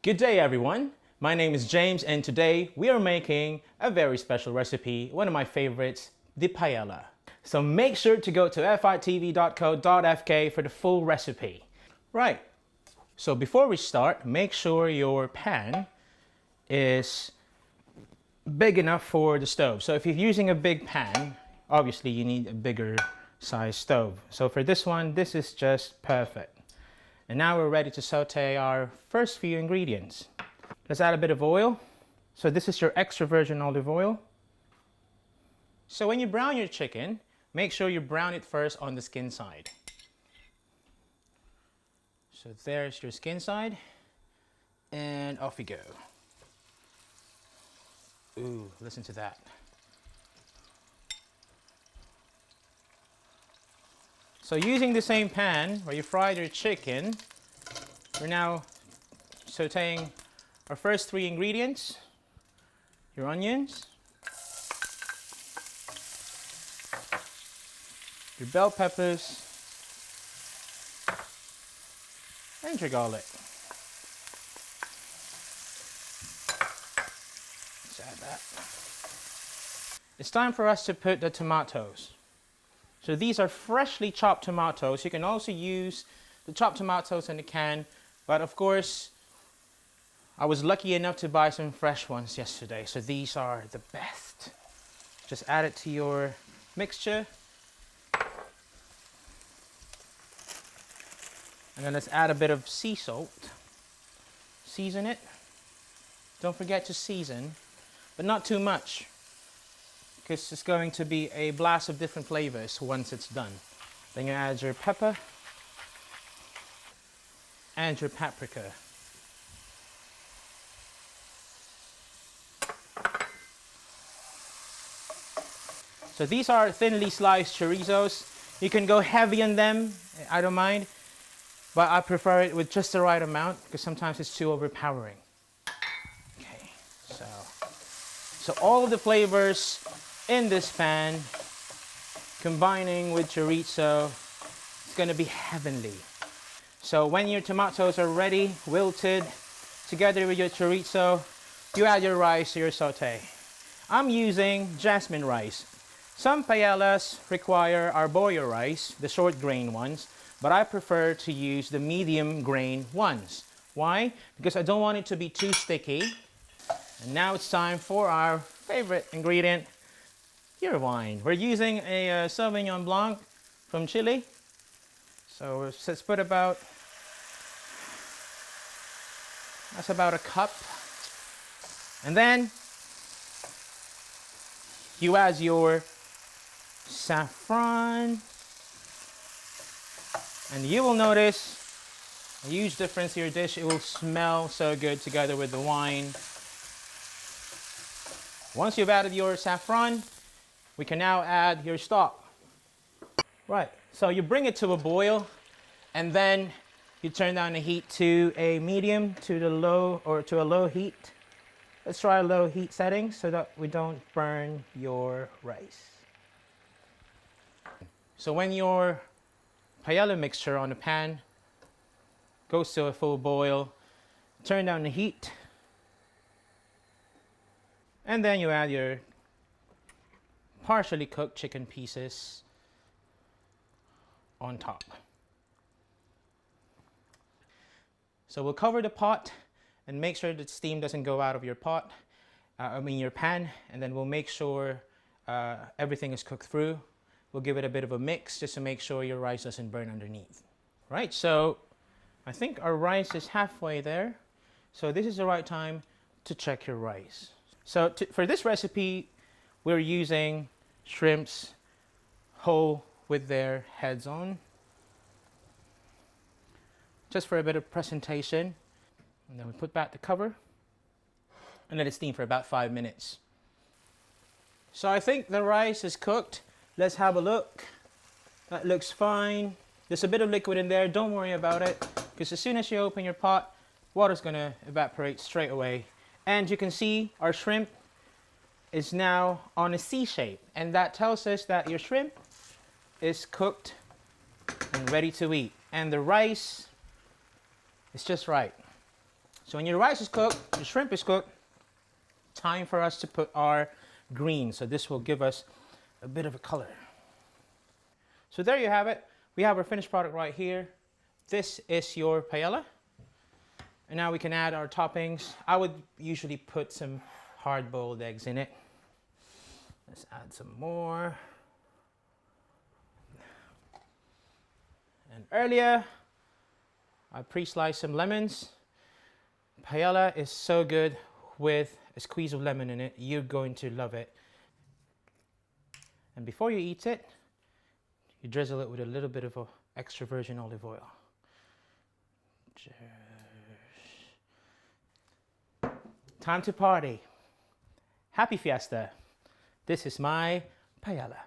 Good day everyone, my name is James and today we are making a very special recipe, one of my favorites, the paella. So make sure to go to fitv.co.fk for the full recipe. Right, so before we start, make sure your pan is big enough for the stove. So if you're using a big pan, obviously you need a bigger size stove. So for this one, this is just perfect. And now we're ready to saute our first few ingredients. Let's add a bit of oil. So this is your extra virgin olive oil. So when you brown your chicken, make sure you brown it first on the skin side. So there's your skin side, and off you go. Ooh, listen to that. So using the same pan where you fried your chicken, we're now sauteing our first three ingredients. Your onions, your bell peppers, and your garlic. Let's add that. It's time for us to put the tomatoes. So these are freshly chopped tomatoes. You can also use the chopped tomatoes in the can, but of course, I was lucky enough to buy some fresh ones yesterday, so these are the best. Just add it to your mixture. And then let's add a bit of sea salt. Season it. Don't forget to season, but not too much, because it's going to be a blast of different flavors once it's done. Then you add your pepper and your paprika. So these are thinly sliced chorizos. You can go heavy on them, I don't mind, but I prefer it with just the right amount because sometimes it's too overpowering. Okay, so all of the flavors in this pan combining with chorizo, it's going to be heavenly. So when your tomatoes are ready, wilted, together with your chorizo, you add your rice to your saute. I'm using jasmine rice. Some paellas require arborio rice, the short grain ones, but I prefer to use the medium grain ones. Why? Because I don't want it to be too sticky. And now it's time for our favorite ingredient, your wine. We're using a Sauvignon Blanc from Chile. So let's put that's about a cup. And then you add your saffron. And you will notice a huge difference to your dish. It will smell so good together with the wine. Once you've added your saffron, we can now add your stock. Right, so you bring it to a boil and then you turn down the heat to a medium to the low or to a low heat. Let's try a low heat setting so that we don't burn your rice. So when your paella mixture on the pan goes to a full boil, turn down the heat, and then you add your partially cooked chicken pieces on top. So we'll cover the pot and make sure that steam doesn't go out of your pot, your pan, and then we'll make sure everything is cooked through. We'll give it a bit of a mix just to make sure your rice doesn't burn underneath. Right, so I think our rice is halfway there. So this is the right time to check your rice. So for this recipe, we're using shrimps whole with their heads on, just for a bit of presentation. And then we put back the cover and let it steam for about 5 minutes. So I think the rice is cooked. Let's have a look. That looks fine. There's a bit of liquid in there. Don't worry about it, because as soon as you open your pot, water's gonna evaporate straight away. And you can see our shrimp is now on a C shape, and that tells us that your shrimp is cooked and ready to eat. And the rice is just right. So when your rice is cooked, your shrimp is cooked, time for us to put our greens. So this will give us a bit of a color. So there you have it. We have our finished product right here. This is your paella. And now we can add our toppings. I would usually put some hard-boiled eggs in it. Let's add some more. And earlier, I pre-sliced some lemons. Paella is so good with a squeeze of lemon in it. You're going to love it. And before you eat it, you drizzle it with a little bit of extra virgin olive oil. Cheers. Time to party. Happy fiesta. This is my paella.